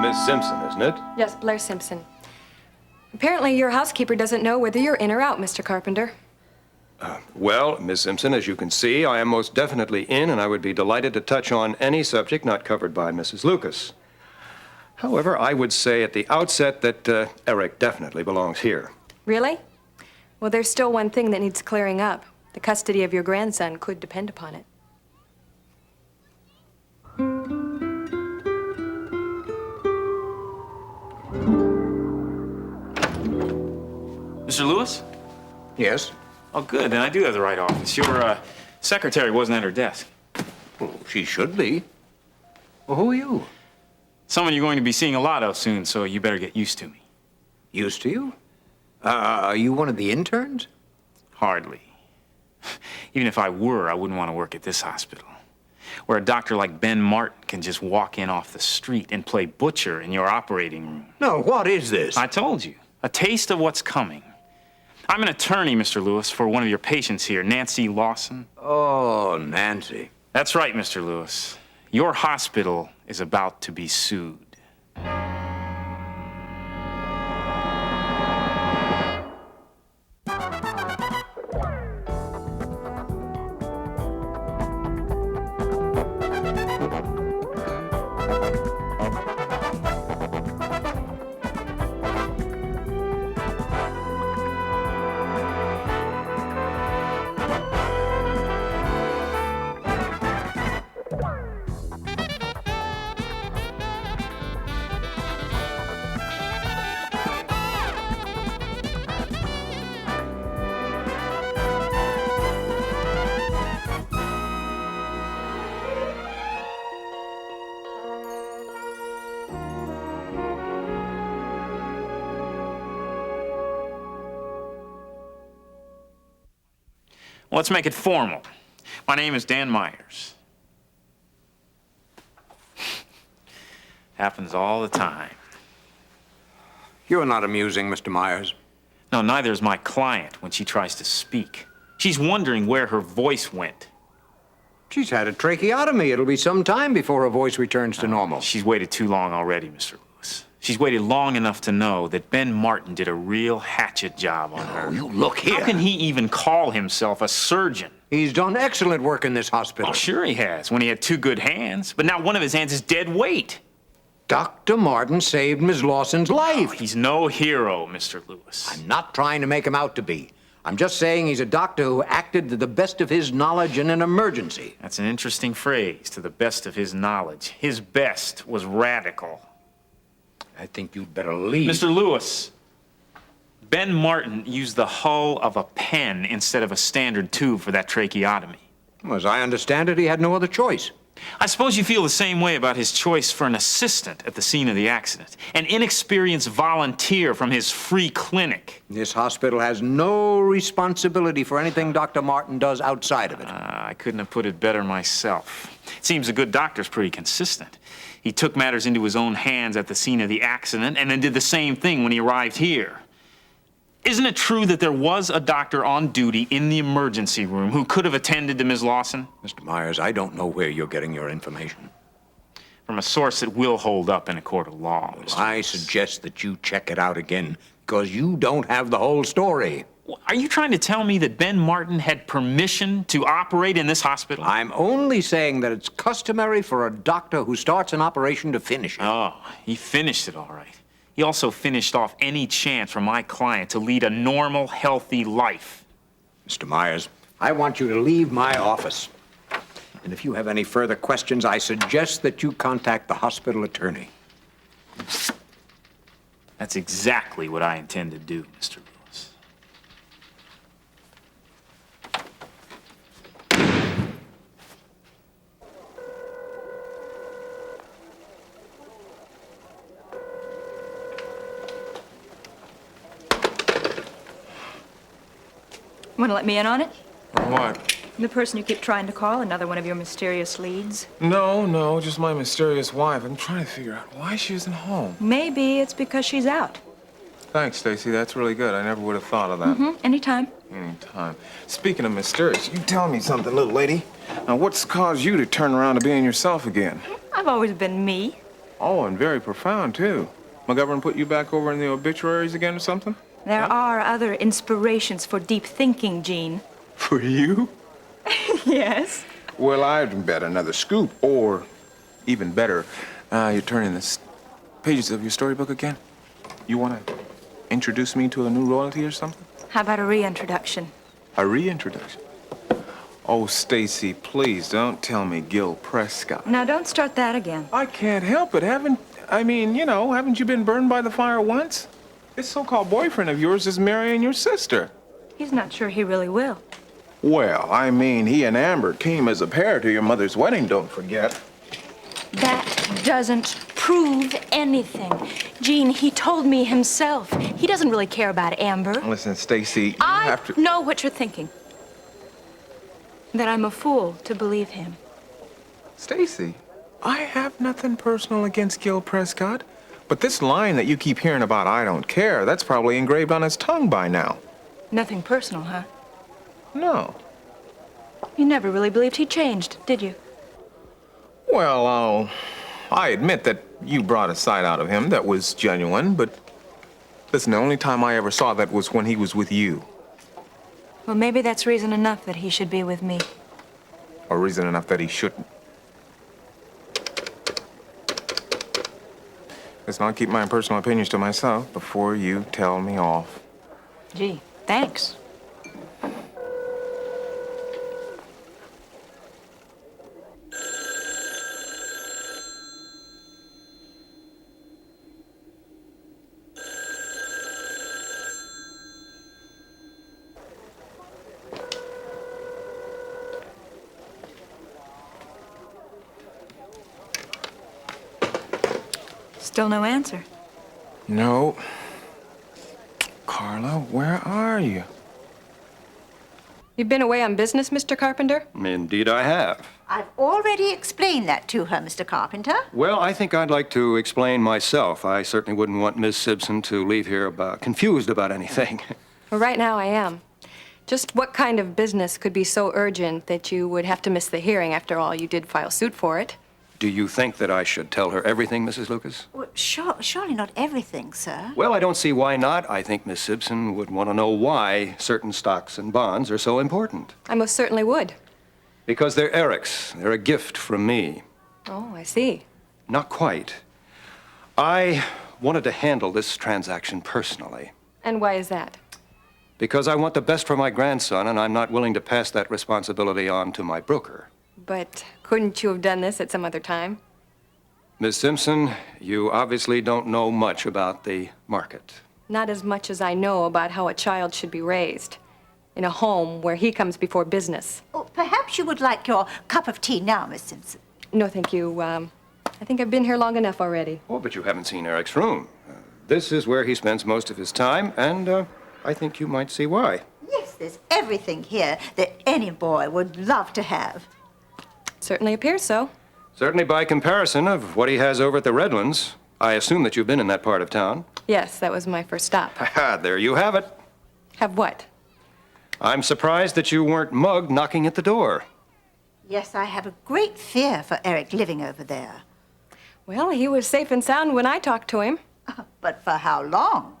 Miss Simpson, isn't it? Yes, Blair Simpson. Apparently, your housekeeper doesn't know whether you're in or out, Mr. Carpenter. Well, Miss Simpson, as you can see, I am most definitely in, and I would be delighted to touch on any subject not covered by Mrs. Lucas. However, I would say at the outset that Eric definitely belongs here. Really? Well, there's still one thing that needs clearing up. The custody of your grandson could depend upon it. Mr. Lewis? Yes? Oh, good. Then I do have the right office. Your secretary wasn't at her desk. Well, she should be. Well, who are you? Someone you're going to be seeing a lot of soon, so you better get used to me. Used to you? Are you one of the interns? Hardly. Even if I were, I wouldn't want to work at this hospital, where a doctor like Ben Martin can just walk in off the street and play butcher in your operating room. No, what is this? I told you. A taste of what's coming. I'm an attorney, Mr. Lewis, for one of your patients here, Nancy Lawson. Oh, Nancy. That's right, Mr. Lewis. Your hospital is about to be sued. Well, let's make it formal. My name is Dan Myers. Happens all the time. You're not amusing, Mr. Myers. No, neither is my client when she tries to speak. She's wondering where her voice went. She's had a tracheotomy. It'll be some time before her voice returns to normal. She's waited too long already, Mr. Lewis. She's waited long enough to know that Ben Martin did a real hatchet job on her. Oh, you look here. How can he even call himself a surgeon? He's done excellent work in this hospital. Oh, sure he has, when he had two good hands. But now one of his hands is dead weight. Dr. Martin saved Miss Lawson's life. He's no hero, Mr. Lewis. I'm not trying to make him out to be. I'm just saying he's a doctor who acted to the best of his knowledge in an emergency. That's an interesting phrase, to the best of his knowledge. His best was radical. I think you'd better leave. Mr. Lewis, Ben Martin used the hull of a pen instead of a standard tube for that tracheotomy. Well, as I understand it, he had no other choice. I suppose you feel the same way about his choice for an assistant at the scene of the accident, an inexperienced volunteer from his free clinic. This hospital has no responsibility for anything Dr. Martin does outside of it. I couldn't have put it better myself. It seems a good doctor's pretty consistent. He took matters into his own hands at the scene of the accident and then did the same thing when he arrived here. Isn't it true that there was a doctor on duty in the emergency room who could have attended to Ms. Lawson? Mr. Myers, I don't know where you're getting your information. From a source that will hold up in a court of law, Mr. I Lewis. suggest that you check it out again, because you don't have the whole story. Are you trying to tell me that Ben Martin had permission to operate in this hospital? I'm only saying that it's customary for a doctor who starts an operation to finish it. Oh, he finished it all right. He also finished off any chance for my client to lead a normal, healthy life. Mr. Myers, I want you to leave my office. And if you have any further questions, I suggest that you contact the hospital attorney. That's exactly what I intend to do, Mr. Lewis. Want to let me in on it? What? The person you keep trying to call, another one of your mysterious leads? No, just my mysterious wife. I'm trying to figure out why she isn't home. Maybe it's because she's out. Thanks, Stacy. That's really good. I never would have thought of that. Anytime. Anytime. Speaking of mysterious, you tell me something, little lady. Now, what's caused you to turn around to being yourself again? I've always been me. Oh, and very profound, too. McGovern put you back over in the obituaries again or something? There are other inspirations for deep thinking, Gene. For you? Yes? Well, I'd bet another scoop, or even better, you're turning the pages of your storybook again? You want to introduce me to a new royalty or something? How about a reintroduction? A reintroduction? Oh, Stacy, please don't tell me Gil Prescott. Now, don't start that again. I can't help it. Haven't you been burned by the fire once? This so-called boyfriend of yours is marrying your sister. He's not sure he really will. Well, I mean, he and Amber came as a pair to your mother's wedding, don't forget. That doesn't prove anything. Gene, he told me himself. He doesn't really care about Amber. Listen, Stacy, you I have to... know what you're thinking. That I'm a fool to believe him. Stacy, I have nothing personal against Gil Prescott, but this line that you keep hearing about I don't care, that's probably engraved on his tongue by now. Nothing personal, huh? No. You never really believed he changed, did you? Well, I admit that you brought a side out of him that was genuine, but listen, the only time I ever saw that was when he was with you. Well, maybe that's reason enough that he should be with me. Or reason enough that he shouldn't. Listen, I'll keep my personal opinions to myself before you tell me off. Gee, thanks. Still no answer. No. Carla, where are you? You've been away on business, Mr. Carpenter? Indeed, I have. I've already explained that to her, Mr. Carpenter. Well, I think I'd like to explain myself. I certainly wouldn't want Miss Simpson to leave here confused about anything. Well, right now I am. Just what kind of business could be so urgent that you would have to miss the hearing? After all, you did file suit for it. Do you think that I should tell her everything, Mrs. Lucas? Well, surely not everything, sir. Well, I don't see why not. I think Miss Simpson would want to know why certain stocks and bonds are so important. I most certainly would. Because they're Eric's. They're a gift from me. Oh, I see. Not quite. I wanted to handle this transaction personally. And why is that? Because I want the best for my grandson, and I'm not willing to pass that responsibility on to my broker. But couldn't you have done this at some other time? Miss Simpson, you obviously don't know much about the market. Not as much as I know about how a child should be raised. In a home where he comes before business. Oh, perhaps you would like your cup of tea now, Miss Simpson. No, thank you. I think I've been here long enough already. Oh, but you haven't seen Eric's room. This is where he spends most of his time, and I think you might see why. Yes, there's everything here that any boy would love to have. Certainly appears so. Certainly by comparison of what he has over at the Redlands. I assume that you've been in that part of town. Yes, that was my first stop. Ha, there you have it. Have what? I'm surprised that you weren't mugged knocking at the door. Yes, I have a great fear for Eric living over there. Well, he was safe and sound when I talked to him. But for how long?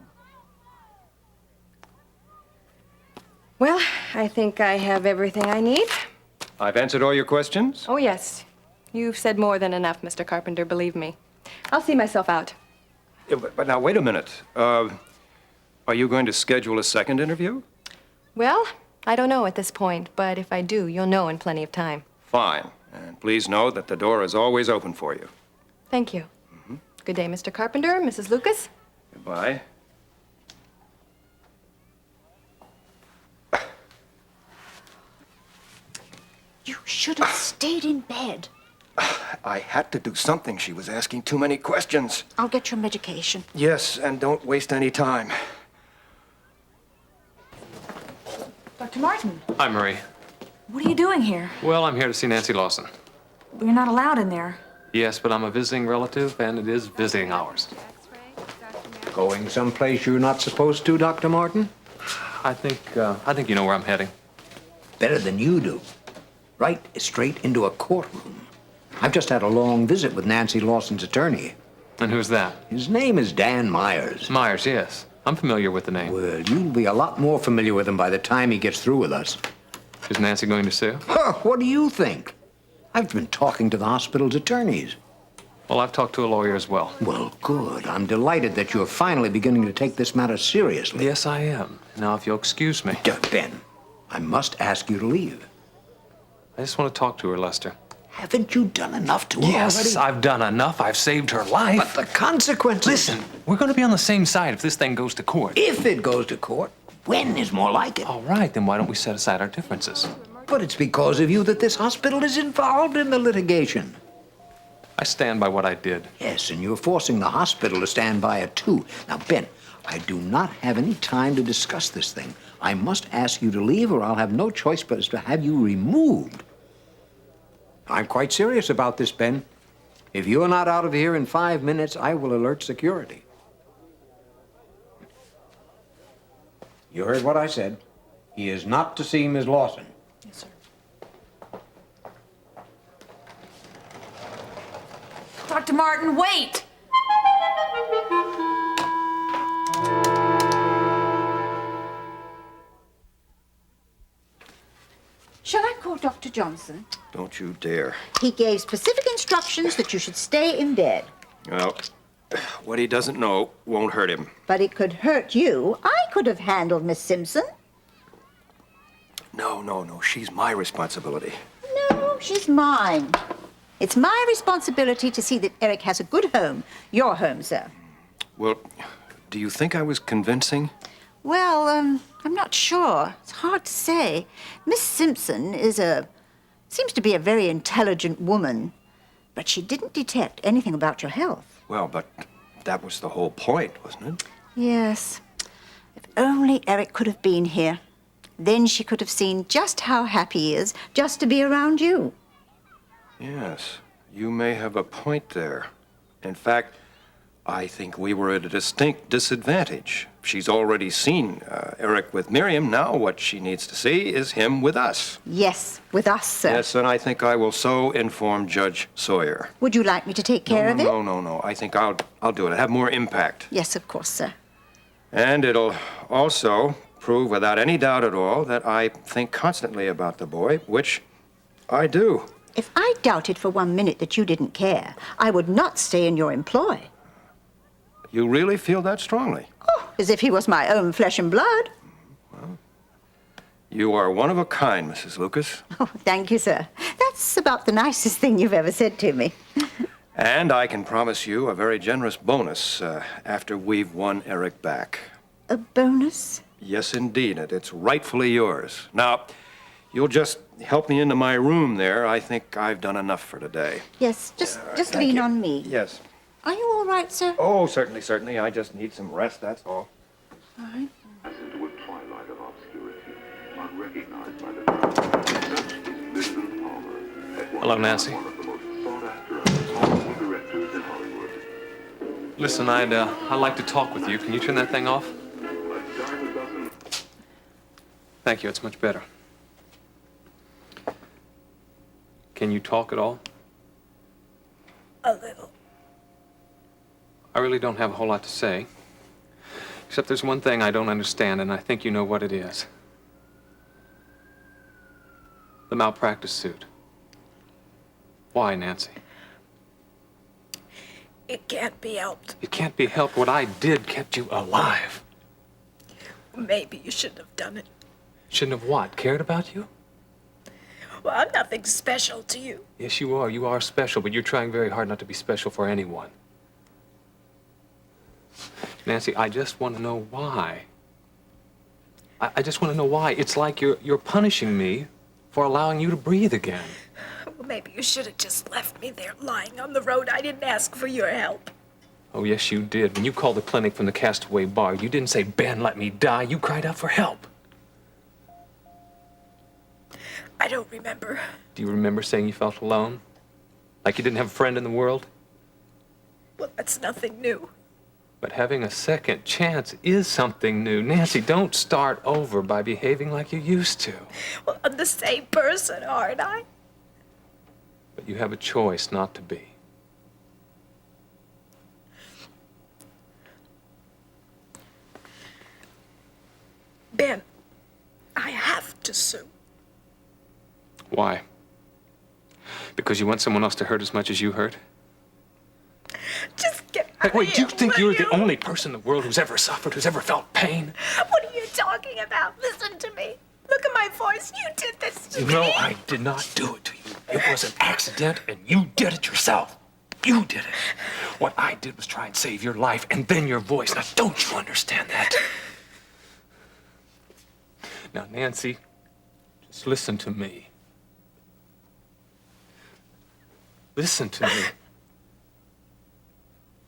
Well, I think I have everything I need. I've answered all your questions? Oh, yes. You've said more than enough, Mr. Carpenter, believe me. I'll see myself out. Yeah, but now, wait a minute. Are you going to schedule a second interview? Well, I don't know at this point, but if I do, you'll know in plenty of time. Fine. And please know that the door is always open for you. Thank you. Good day, Mr. Carpenter, Mrs. Lucas. Goodbye. You should have stayed in bed. I had to do something. She was asking too many questions. I'll get your medication. Yes, and don't waste any time. Dr. Martin, Hi, Marie. what are you doing here? Well, I'm here to see Nancy Lawson. You're not allowed in there. Yes, but I'm a visiting relative, and it is visiting hours. Going someplace you're not supposed to, Dr. Martin? I think you know where I'm heading. Better than you do. Right straight into a courtroom. I've just had a long visit with Nancy Lawson's attorney. And who's that? His name is Dan Myers. Myers, yes. I'm familiar with the name. Well, you'll be a lot more familiar with him by the time he gets through with us. Is Nancy going to sue? Huh, what do you think? I've been talking to the hospital's attorneys. Well, I've talked to a lawyer as well. Well, good. I'm delighted that you're finally beginning to take this matter seriously. Yes, I am. Now, if you'll excuse me. Ben, I must ask you to leave. I just want to talk to her, Lester. Haven't you done enough to her Yes, already? I've done enough. I've saved her life. But the consequences... Listen, we're going to be on the same side if this thing goes to court. If it goes to court, when is more like it? All right, then why don't we set aside our differences? But it's because of you that this hospital is involved in the litigation. I stand by what I did. Yes, and you're forcing the hospital to stand by it, too. Now, Ben, I do not have any time to discuss this thing. I must ask you to leave, or I'll have no choice but to have you removed. I'm quite serious about this, Ben. If you're not out of here in 5 minutes, I will alert security. You heard what I said. He is not to see Miss Lawson. Yes, sir. Dr. Martin, wait! Shall I call Dr. Johnson? Don't you dare. He gave specific instructions that you should stay in bed. Well, what he doesn't know won't hurt him. But it could hurt you. I could have handled Miss Simpson. No. She's my responsibility. No, she's mine. It's my responsibility to see that Eric has a good home. Your home, sir. Well, do you think I was convincing? Well, I'm not sure. It's hard to say. Miss Simpson seems to be a very intelligent woman, but she didn't detect anything about your health. Well, but that was the whole point, wasn't it? Yes. If only Eric could have been here. Then she could have seen just how happy he is just to be around you. Yes, you may have a point there. In fact, I think we were at a distinct disadvantage. She's already seen Eric with Miriam. Now what she needs to see is him with us. Yes, with us, sir. Yes, and I think I will so inform Judge Sawyer. Would you like me to take care of it? No. I think I'll do it. It'll have more impact. Yes, of course, sir. And it'll also prove without any doubt at all that I think constantly about the boy, which I do. If I doubted for 1 minute that you didn't care, I would not stay in your employ. You really feel that strongly? Oh, as if he was my own flesh and blood. You are one of a kind, Mrs. Lucas. Oh, thank you, sir. That's about the nicest thing you've ever said to me. And I can promise you a very generous bonus after we've won Eric back. A bonus? Yes, indeed. It's rightfully yours. Now, you'll just help me into my room there. I think I've done enough for today. Yes, just Thank lean you. on me. Yes. Are you all right, sir? Oh, certainly. I just need some rest, that's all. All right. As into a twilight of obscurity, unrecognized by the crowd. Such is Vincent Palmer, at one Hello, time Nancy. one of the most sought-after and powerful directors in Hollywood. Listen, I'd like to talk with you. Can you turn that thing off? A dime a dozen. Thank you. It's much better. Can you talk at all? A little. I really don't have a whole lot to say. Except there's one thing I don't understand, and I think you know what it is. The malpractice suit. Why, Nancy? It can't be helped. It can't be helped. What I did kept you alive. Maybe you shouldn't have done it. Shouldn't have what? Cared about you? Well, I'm nothing special to you. Yes, you are. You are special, but you're trying very hard not to be special for anyone. Nancy, I just want to know why. I just want to know why. It's like you're punishing me for allowing you to breathe again. Well, maybe you should have just left me there lying on the road. I didn't ask for your help. Oh, yes, you did. When you called the clinic from the Castaway Bar, you didn't say, "Ben, let me die." You cried out for help. I don't remember. Do you remember saying you felt alone? Like you didn't have a friend in the world? Well, that's nothing new. But having a second chance is something new. Nancy, don't start over by behaving like you used to. Well, I'm the same person, aren't I? But you have a choice not to be. Because you want someone else to hurt as much as you hurt? Just get Hey, out wait, of do you here, think will you're you? the only person in the world who's ever suffered, who's ever felt pain? What are you talking about? Listen to me. Look at my voice. You did this to me. No, I did not do it to you. It was an accident, and you did it yourself. You did it. What I did was try and save your life, and then your voice. Now, don't you understand that? Now, Nancy, just listen to me. Listen to me.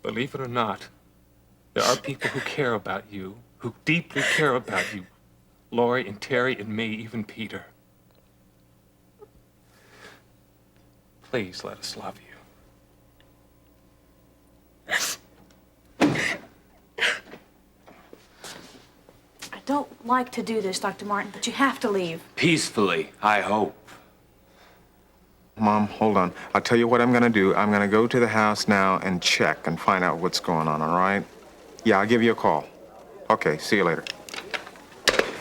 Believe it or not, there are people who care about you, who deeply care about you. Lori and Terry and me, even Peter. Please let us love you. I don't like to do this, Dr. Martin, but you have to leave. Peacefully, I hope. Mom, hold on. I'll tell you what I'm gonna do. I'm gonna go to the house now and check and find out what's going on, all right? Yeah, I'll give you a call. Okay, see you later.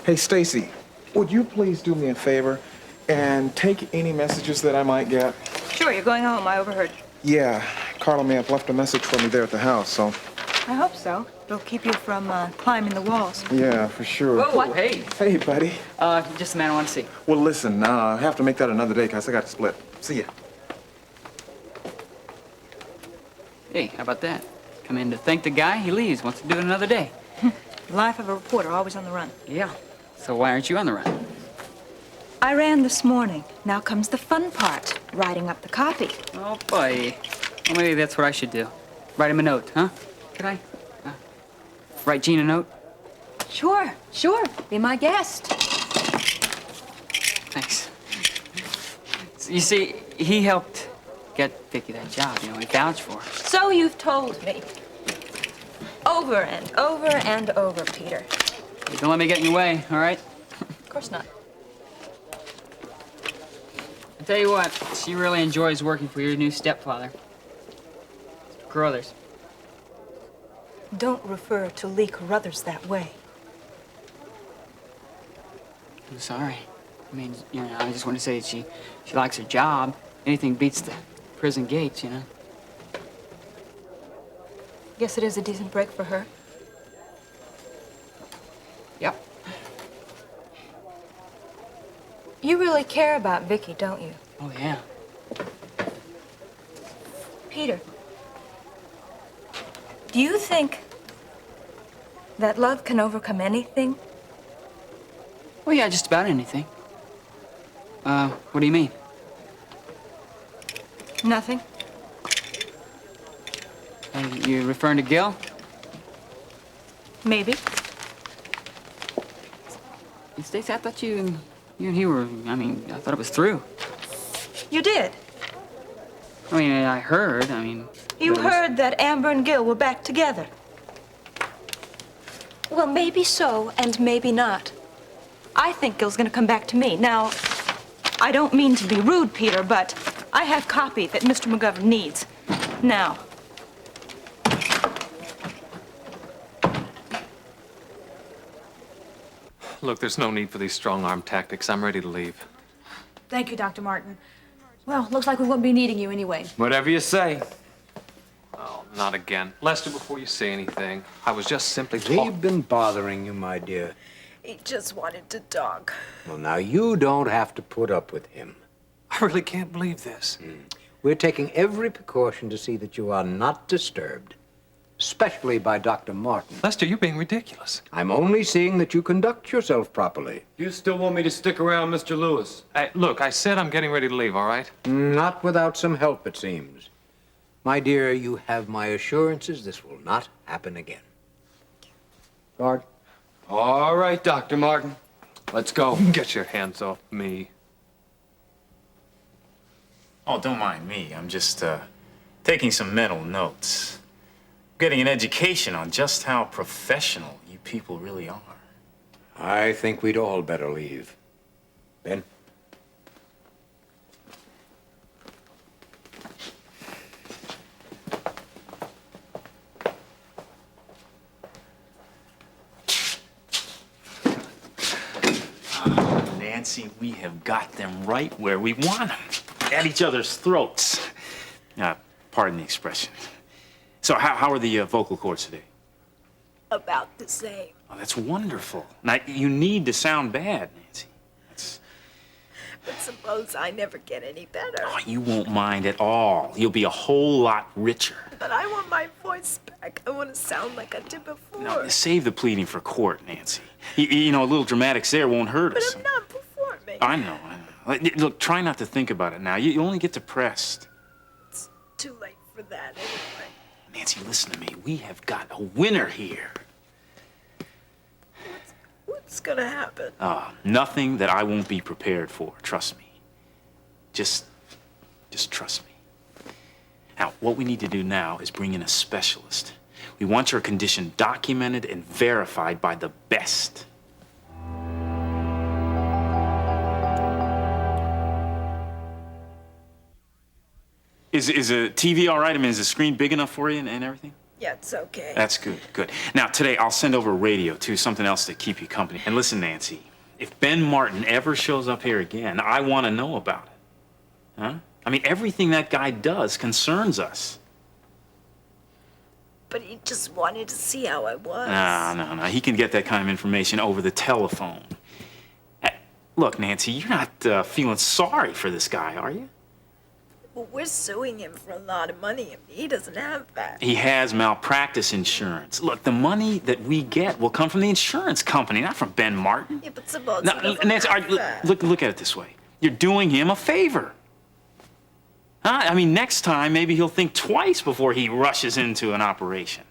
Hey, Stacy, would you please do me a favor and take any messages that I might get? Sure, you're going home. I overheard. Yeah, Carla may have left a message for me there at the house, so. I hope so. It'll keep you from climbing the walls. Yeah, for sure. Whoa, hey. Hey, buddy. Just the man I want to see. Well, listen, I have to make that another day because I got to split. See ya. Hey, how about that? Come in to thank the guy, he leaves, wants to do it another day. Life of a reporter, always on the run. Yeah. So why aren't you on the run? I ran this morning. Now comes the fun part, writing up the copy. Oh, boy. Well, maybe that's what I should do. Write him a note, huh? Could I? Write Gene a note? Sure. Be my guest. Thanks. You see, he helped get Vicky that job, he vouched for her. So you've told me. Over and over and over, Peter. Hey, don't let me get in your way, all right? Of course not. I tell you what, she really enjoys working for your new stepfather. Carruthers. Don't refer to Lee Carruthers that way. I'm sorry. I mean, I just want to say that she likes her job. Anything beats the prison gates, Guess it is a decent break for her. Yep. You really care about Vicky, don't you? Oh, yeah. Peter, do you think that love can overcome anything? Well, yeah, just about anything. What do you mean? Nothing. You referring to Gil? Maybe. Stacey, I thought you and he were, I thought it was through. You did. I heard, You but it was- heard that Amber and Gil were back together. Well, maybe so, and maybe not. I think Gil's gonna come back to me. Now, I don't mean to be rude, Peter, but I have copy that Mr. McGovern needs. Now. Look, there's no need for these strong-arm tactics. I'm ready to leave. Thank you, Dr. Martin. Well, looks like we won't be needing you anyway. Whatever you say. Oh, not again. Lester, before you say anything, I was just simply They've been bothering you, my dear. He just wanted to talk. Well, now, you don't have to put up with him. I really can't believe this. We're taking every precaution to see that you are not disturbed, especially by Dr. Martin. Lester, you're being ridiculous. I'm only seeing that you conduct yourself properly. You still want me to stick around, Mr. Lewis? Look, I said I'm getting ready to leave, all right? Not without some help, it seems. My dear, you have my assurances this will not happen again. Guard. All right, Dr. Martin. Let's go. Get your hands off me. Oh, don't mind me. I'm just taking some mental notes. Getting an education on just how professional you people really are. I think we'd all better leave. Ben? Nancy, we have got them right where we want them. at each other's throats. Pardon the expression. So how are the vocal cords today? About the same. Oh, that's wonderful. Now, you need to sound bad, Nancy. But suppose I never get any better. Oh, you won't mind at all. You'll be a whole lot richer. But I want my voice back. I want to sound like I did before. Now, save the pleading for court, Nancy. You know, a little dramatics there won't hurt us. But I'm not performing. I know. Look, try not to think about it now. You only get depressed. It's too late for that anyway. Nancy, listen to me. We have got a winner here. What's gonna happen? Nothing that I won't be prepared for. Trust me. Just trust me. Now, what we need to do now is bring in a specialist. We want your condition documented and verified by the best. Is a TV all right? I mean, is the screen big enough for you and everything? Yeah, it's okay. That's good, good. Now, today, I'll send over radio, too, something else to keep you company. And listen, Nancy, if Ben Martin ever shows up here again, I want to know about it. Huh? I mean, everything that guy does concerns us. But he just wanted to see how I was. No. He can get that kind of information over the telephone. Look, Nancy, you're not feeling sorry for this guy, are you? Well, we're suing him for a lot of money, and he doesn't have that. He has malpractice insurance. Look, the money that we get will come from the insurance company, not from Ben Martin. Yeah, but suppose Now, he doesn't Nancy, have that. look at it this way. You're doing him a favor. Huh? I mean, next time, maybe he'll think twice before he rushes into an operation.